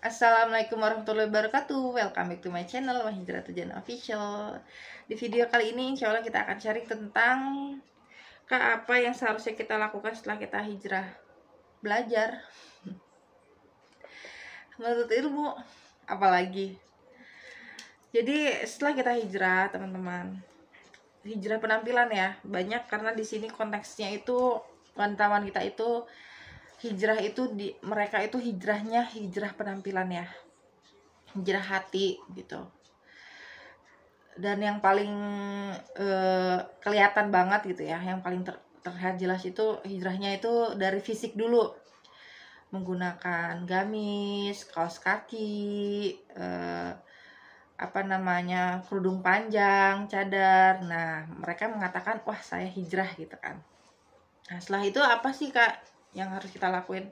Assalamualaikum warahmatullahi wabarakatuh. Welcome back to my channel Mahijrah Tujuan Official. Di video kali ini insya Allah kita akan sharing tentang apa yang seharusnya kita lakukan setelah kita hijrah. Belajar menuntut ilmu, apalagi. Jadi setelah kita hijrah, teman-teman, hijrah penampilan ya, banyak karena di sini konteksnya itu wanita-wanita kita itu hijrah itu mereka itu hijrahnya hijrah penampilan ya, hijrah hati gitu. Dan yang paling kelihatan banget gitu ya, yang paling terlihat jelas itu hijrahnya itu dari fisik dulu, menggunakan gamis, kaos kaki, kerudung panjang, cadar. Nah, mereka mengatakan, wah saya hijrah gitu kan. Nah, setelah itu apa sih Kak yang harus kita lakuin?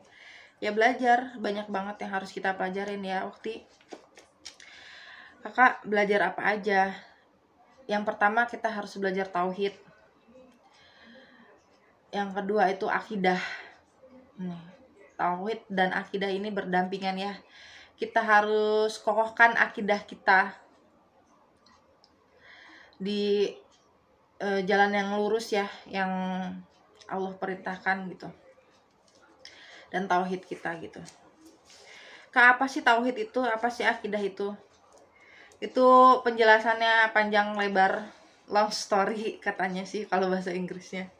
Ya belajar, banyak banget yang harus kita pelajarin ya Ukti. Kakak belajar apa aja? Yang pertama kita harus belajar tauhid. Yang kedua itu akidah. Tauhid dan akidah ini berdampingan ya. Kita harus kokohkan akidah kita di jalan yang lurus ya, yang Allah perintahkan gitu. Dan tauhid kita gitu. Apa sih tauhid itu? Apa sih akidah itu? Itu penjelasannya panjang lebar, long story katanya sih kalau bahasa Inggrisnya.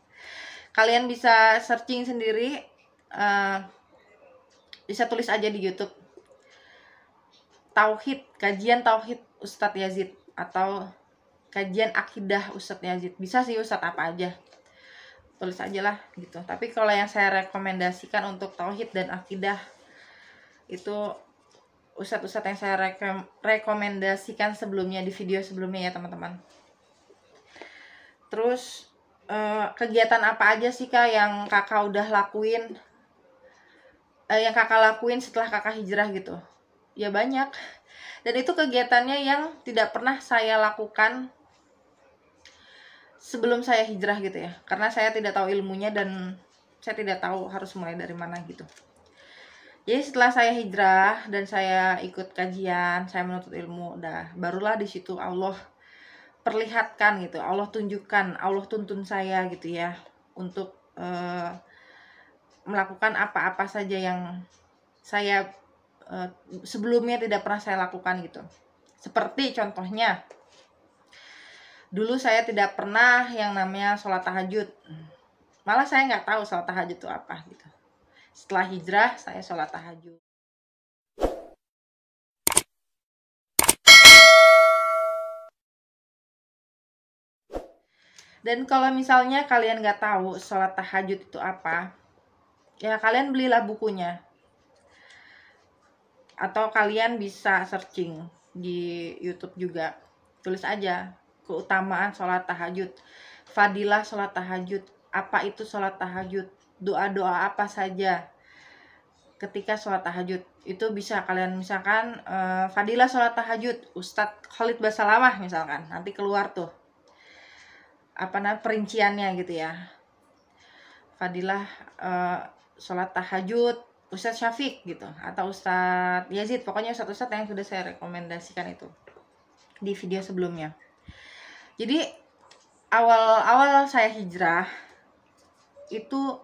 Kalian bisa searching sendiri, bisa tulis aja di YouTube. Tauhid, kajian tauhid Ustadz Yazid atau kajian akidah Ustadz Yazid. Bisa sih Ustadz apa aja, tulis aja lah gitu. Tapi kalau yang saya rekomendasikan untuk tauhid dan akidah itu ustadz-ustadz yang saya rekomendasikan sebelumnya di video sebelumnya ya teman-teman. Terus kegiatan apa aja sih Kak yang kakak udah lakuin, yang kakak lakuin setelah kakak hijrah gitu? Ya banyak. Dan itu kegiatannya yang tidak pernah saya lakukan sebelum saya hijrah gitu ya, karena saya tidak tahu ilmunya dan saya tidak tahu harus mulai dari mana gitu. Jadi setelah saya hijrah dan saya ikut kajian, saya menuntut ilmu, barulah di situ Allah perlihatkan gitu, Allah tunjukkan, Allah tuntun saya gitu ya untuk melakukan apa-apa saja yang saya sebelumnya tidak pernah saya lakukan gitu. Seperti contohnya, dulu saya tidak pernah yang namanya sholat tahajud. Malah saya nggak tahu sholat tahajud itu apa gitu. Setelah hijrah saya sholat tahajud. Dan kalau misalnya kalian nggak tahu sholat tahajud itu apa, ya kalian belilah bukunya. Atau kalian bisa searching di YouTube juga. Tulis aja keutamaan sholat tahajud, fadilah sholat tahajud, apa itu sholat tahajud, doa-doa apa saja ketika sholat tahajud. Itu bisa kalian misalkan fadilah sholat tahajud Ustadz Khalid Basalamah misalkan, nanti keluar tuh perinciannya gitu ya. Fadilah sholat tahajud Ustadz Syafiq gitu, atau Ustadz Yazid, pokoknya Ustadz yang sudah saya rekomendasikan itu di video sebelumnya. Jadi awal saya hijrah itu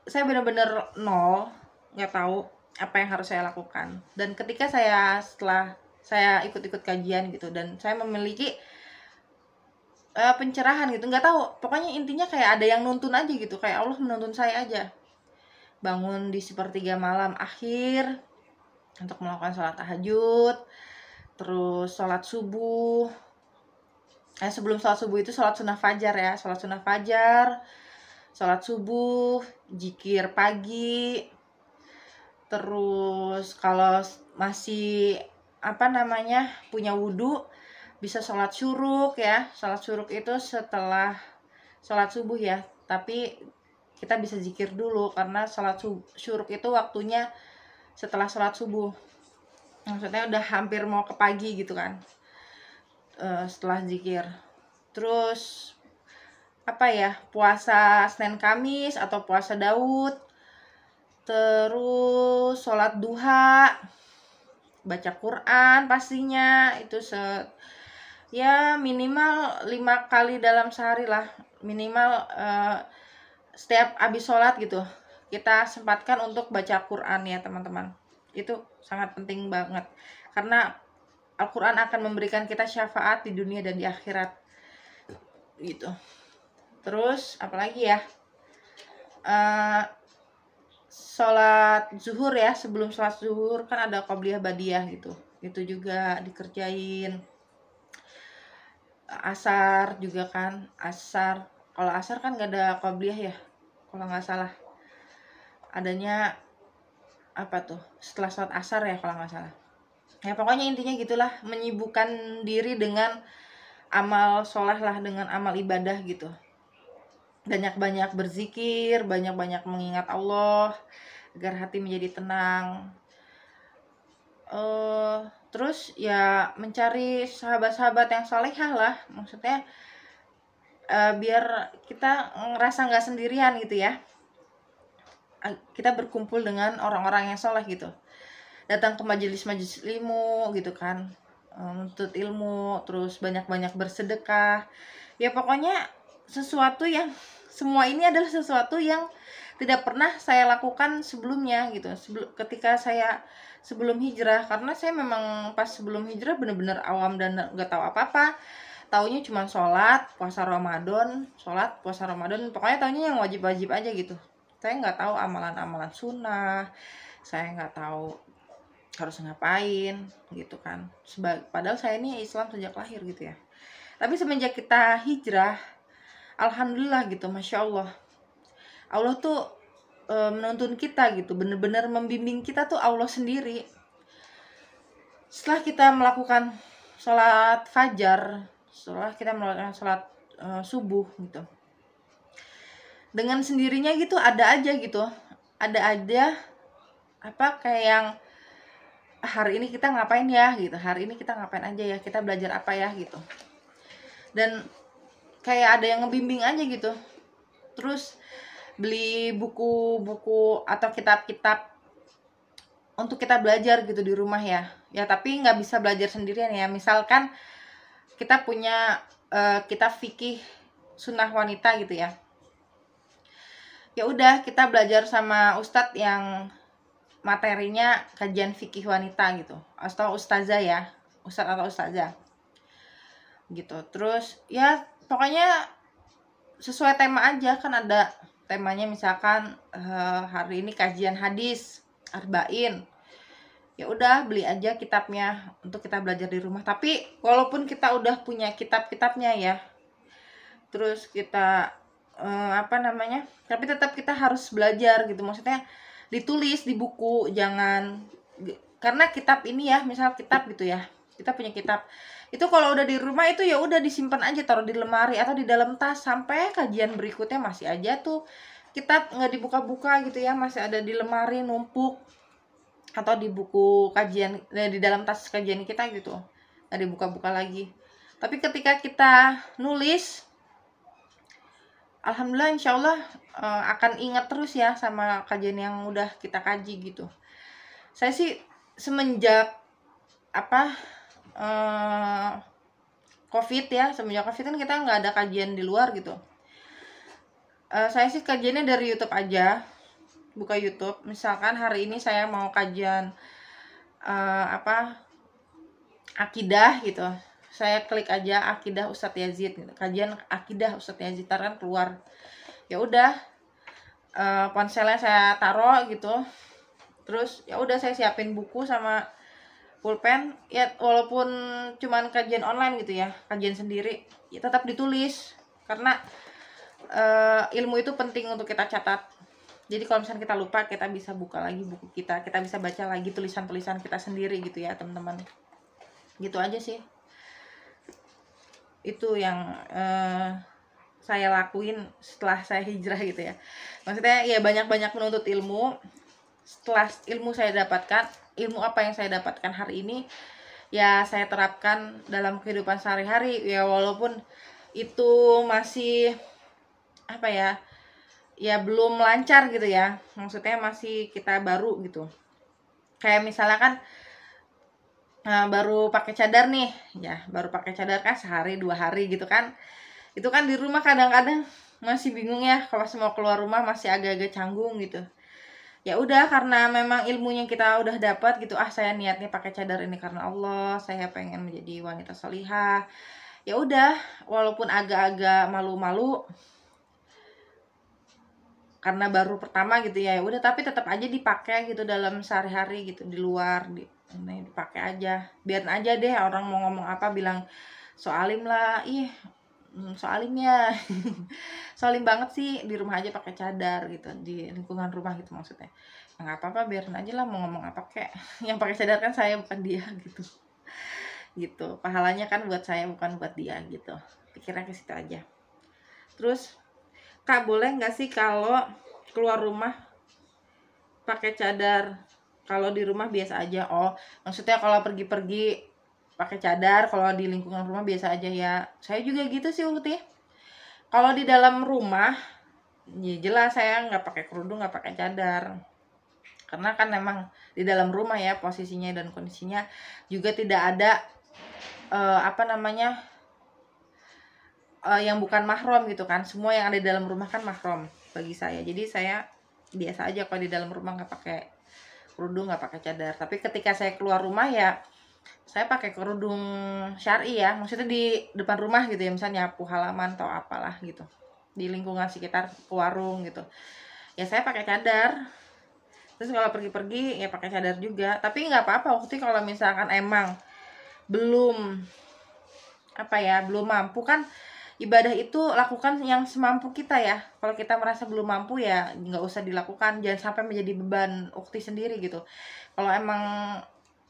saya benar-benar nol, nggak tahu apa yang harus saya lakukan. Dan ketika setelah saya ikut-ikut kajian gitu dan saya memiliki pencerahan gitu, nggak tahu, pokoknya intinya kayak ada yang nuntun aja gitu, kayak Allah menuntun saya aja bangun di sepertiga malam akhir untuk melakukan sholat tahajud, terus sholat subuh, sebelum sholat subuh itu sholat sunnah fajar ya, sholat sunnah fajar, sholat subuh, zikir pagi, terus kalau masih punya wudhu bisa sholat syuruk ya. Sholat syuruk itu setelah sholat subuh ya, tapi kita bisa zikir dulu karena sholat syuruk itu waktunya setelah sholat subuh, maksudnya udah hampir mau ke pagi gitu kan. Setelah zikir terus puasa Senin Kamis atau puasa Daud, terus sholat duha, baca Quran pastinya itu ya minimal 5 kali dalam sehari lah, minimal setiap habis sholat gitu kita sempatkan untuk baca Quran ya teman-teman. Itu sangat penting banget karena Al-Quran akan memberikan kita syafaat di dunia dan di akhirat gitu. Terus apalagi ya, sholat zuhur ya, sebelum sholat zuhur kan ada qobliyah badiah gitu, itu juga dikerjain. Asar juga kan, kalau asar kan nggak ada qobliyah ya kalau nggak salah, adanya apa tuh setelah sholat asar ya kalau nggak salah. Ya pokoknya intinya gitulah, menyibukkan diri dengan amal sholah lah, dengan amal ibadah gitu. Banyak-banyak berzikir, banyak-banyak mengingat Allah agar hati menjadi tenang. Terus ya mencari sahabat-sahabat yang salehah lah, maksudnya biar kita ngerasa nggak sendirian gitu ya. Kita berkumpul dengan orang-orang yang soleh gitu, datang ke majelis-majelis ilmu gitu kan, menuntut ilmu, terus banyak-banyak bersedekah. Ya pokoknya sesuatu yang, semua ini adalah sesuatu yang tidak pernah saya lakukan sebelumnya gitu, ketika saya sebelum hijrah. Karena saya memang pas sebelum hijrah bener-bener awam dan nggak tahu apa-apa, taunya cuma sholat, puasa Ramadan, pokoknya taunya yang wajib-wajib aja gitu. Saya nggak tahu amalan-amalan sunnah, saya nggak tahu harus ngapain gitu kan. Padahal saya ini Islam sejak lahir gitu ya. Tapi semenjak kita hijrah, alhamdulillah gitu, masya Allah, Allah tuh menuntun kita gitu, bener-bener membimbing kita tuh Allah sendiri. Setelah kita melakukan sholat fajar, setelah kita melakukan sholat subuh gitu, dengan sendirinya gitu ada aja apa kayak yang hari ini kita ngapain ya gitu, hari ini kita ngapain aja ya, kita belajar apa ya gitu, dan kayak ada yang ngebimbing aja gitu. Terus beli buku-buku atau kitab-kitab untuk kita belajar gitu di rumah ya, tapi nggak bisa belajar sendirian ya. Misalkan kita punya kitab fikih sunnah wanita gitu ya, ya udah kita belajar sama ustadz yang materinya kajian fikih wanita gitu, atau ustazah ya, ustadz atau ustazah gitu. Terus ya pokoknya sesuai tema aja kan, ada temanya misalkan hari ini kajian hadis arba'in, ya udah beli aja kitabnya untuk kita belajar di rumah. Tapi walaupun kita udah punya kitab-kitabnya ya, terus kita tapi tetap kita harus belajar gitu, maksudnya ditulis di buku, jangan, karena kitab ini ya, misal kitab gitu ya, kita punya kitab itu kalau udah di rumah itu ya udah disimpan aja, taruh di lemari atau di dalam tas sampai kajian berikutnya masih aja tuh kitab nggak dibuka-buka gitu ya, masih ada di lemari numpuk, atau di buku kajian di dalam tas kajian kita gitu nggak dibuka-buka lagi. Tapi ketika kita nulis, alhamdulillah insyaallah akan ingat terus ya sama kajian yang udah kita kaji gitu. Saya sih semenjak COVID ya, semenjak COVID kan kita nggak ada kajian di luar gitu. Saya sih kajiannya dari YouTube aja, buka YouTube. Misalkan hari ini saya mau kajian akidah gitu, saya klik aja akidah Ustadz Yazid gitu, kajian akidah Ustadz Yazid, kan keluar. Ya udah ponselnya saya taruh gitu, terus ya udah saya siapin buku sama pulpen ya, walaupun cuman kajian online gitu ya, kajian sendiri ya tetap ditulis, karena ilmu itu penting untuk kita catat. Jadi kalau misalnya kita lupa, kita bisa buka lagi buku kita bisa baca lagi tulisan-tulisan kita sendiri gitu ya teman-teman. Gitu aja sih, itu yang saya lakuin setelah saya hijrah gitu ya. Maksudnya ya banyak-banyak menuntut ilmu. Setelah ilmu saya dapatkan, ilmu apa yang saya dapatkan hari ini ya saya terapkan dalam kehidupan sehari-hari ya, walaupun itu masih ya belum lancar gitu ya, maksudnya masih kita baru gitu. Kayak misalnya kan baru pakai cadar nih, ya baru pakai cadar kan sehari 2 hari gitu kan. Itu kan di rumah kadang-kadang masih bingung ya, kalau mau keluar rumah masih agak-agak canggung gitu. Ya udah, karena memang ilmunya kita udah dapat gitu, saya niatnya pakai cadar ini karena Allah, saya pengen menjadi wanita solihah. Ya udah, walaupun agak-agak malu-malu karena baru pertama gitu ya, udah, tapi tetap aja dipakai gitu dalam sehari-hari gitu, di luar dipakai aja. Biarin aja deh orang mau ngomong apa, bilang soalim lah, ih soalimnya soalim banget sih, di rumah aja pakai cadar gitu, di lingkungan rumah gitu maksudnya. Ya nggak apa-apa, biarin aja lah mau ngomong apa kek. Yang pakai cadar kan saya, bukan dia gitu. Gitu, pahalanya kan buat saya bukan buat dia gitu, pikirnya ke situ aja. Terus, Kak, boleh nggak sih kalau keluar rumah pakai cadar, kalau di rumah biasa aja? Oh, maksudnya kalau pergi-pergi pakai cadar, kalau di lingkungan rumah biasa aja ya. Saya juga gitu sih Ukti. Kalau di dalam rumah, ya jelas saya nggak pakai kerudung, nggak pakai cadar. Karena kan memang di dalam rumah ya posisinya dan kondisinya juga tidak ada yang bukan mahram gitu kan. Semua yang ada di dalam rumah kan mahram bagi saya. Jadi saya biasa aja kalau di dalam rumah nggak pakai kerudung, nggak pakai cadar. Tapi ketika saya keluar rumah ya saya pakai kerudung syar'i ya, maksudnya di depan rumah gitu ya, misalnya nyapu halaman atau apalah gitu, di lingkungan sekitar, ke warung gitu ya, saya pakai cadar. Terus kalau pergi-pergi ya pakai cadar juga. Tapi nggak apa-apa waktu kalau misalkan emang belum belum mampu kan. Ibadah itu lakukan yang semampu kita ya. Kalau kita merasa belum mampu ya nggak usah dilakukan, jangan sampai menjadi beban ukti sendiri gitu. Kalau emang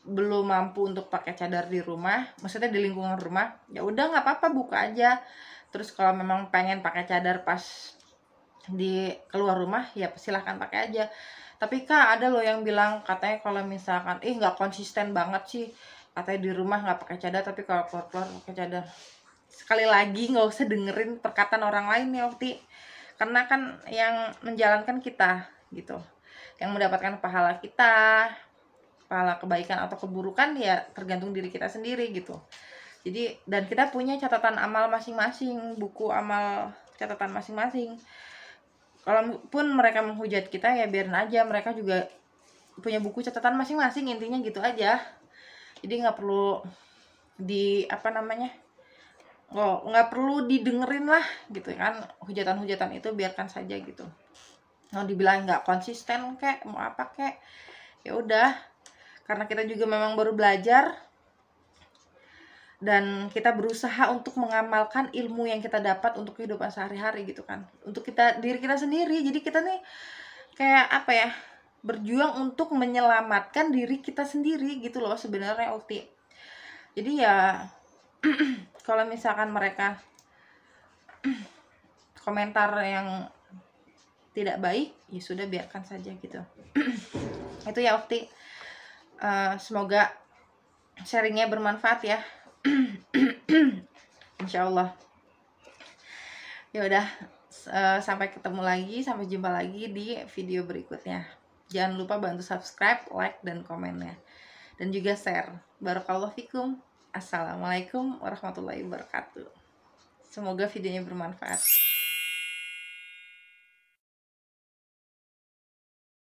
belum mampu untuk pakai cadar di rumah, maksudnya di lingkungan rumah, ya udah nggak apa-apa, buka aja. Terus kalau memang pengen pakai cadar pas di keluar rumah ya silahkan pakai aja. Tapi Kak, ada loh yang bilang katanya kalau misalkan nggak konsisten banget sih, katanya di rumah nggak pakai cadar tapi kalau keluar pakai cadar. Sekali lagi, nggak usah dengerin perkataan orang lain ya Okti, karena kan yang menjalankan kita gitu, yang mendapatkan pahala kita, pahala kebaikan atau keburukan ya tergantung diri kita sendiri gitu. Jadi, dan kita punya catatan amal masing-masing, buku amal catatan masing-masing. Kalaupun mereka menghujat kita ya biarin aja, mereka juga punya buku catatan masing-masing, intinya gitu aja. Jadi nggak perlu nggak perlu didengerin lah gitu kan, hujatan-hujatan itu biarkan saja gitu. Mau dibilang nggak konsisten kek, mau apa kek, ya udah, karena kita juga memang baru belajar dan kita berusaha untuk mengamalkan ilmu yang kita dapat untuk kehidupan sehari-hari gitu kan, untuk diri kita sendiri. Jadi kita nih kayak berjuang untuk menyelamatkan diri kita sendiri gitu loh sebenarnya Ukti. Jadi ya kalau misalkan mereka komentar yang tidak baik, ya sudah biarkan saja gitu. Itu ya Ukti. Semoga sharingnya bermanfaat ya. Insya Allah. Ya udah, sampai ketemu lagi, sampai jumpa lagi di video berikutnya. Jangan lupa bantu subscribe, like, dan komennya, dan juga share. Barakallahu fikum. Assalamualaikum warahmatullahi wabarakatuh. Semoga videonya bermanfaat.